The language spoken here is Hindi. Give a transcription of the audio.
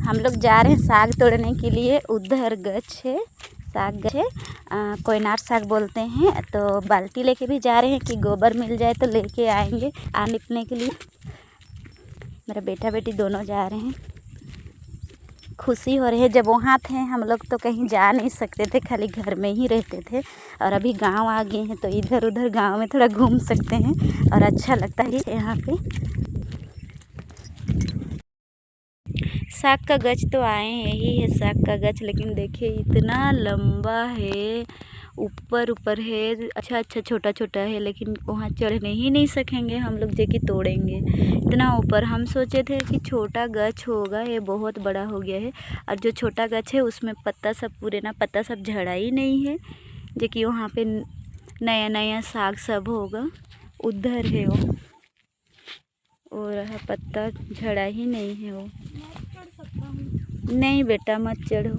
हम लोग जा रहे हैं साग तोड़ने के लिए। उधर गछ है, साग गछ है, कोयनार साग बोलते हैं। तो बाल्टी लेके भी जा रहे हैं कि गोबर मिल जाए तो लेके आएंगे आग लिपने के लिए। मेरा बेटा बेटी दोनों जा रहे हैं। खुशी हो रही है। जब वहाँ थे हम लोग तो कहीं जा नहीं सकते थे, खाली घर में ही रहते थे। और अभी गांव आ गए हैं तो इधर उधर गांव में थोड़ा घूम सकते हैं और अच्छा लगता है यहाँ पे। साग का गछ तो आए यही है साग का गछ, लेकिन देखिए इतना लंबा है, ऊपर ऊपर है। अच्छा छोटा छोटा है, लेकिन वहाँ चढ़ने ही नहीं सकेंगे हम लोग जो कि तोड़ेंगे इतना ऊपर। हम सोचे थे कि छोटा गछ होगा, ये बहुत बड़ा हो गया है। और जो छोटा गछ है उसमें पत्ता सब पूरे ना पत्ता सब झड़ा ही नहीं है, जो कि वहाँ पे नया नया साग सब होगा। उधर है वो, और पत्ता झड़ा ही नहीं है वो। नहीं बेटा मत चढ़ो।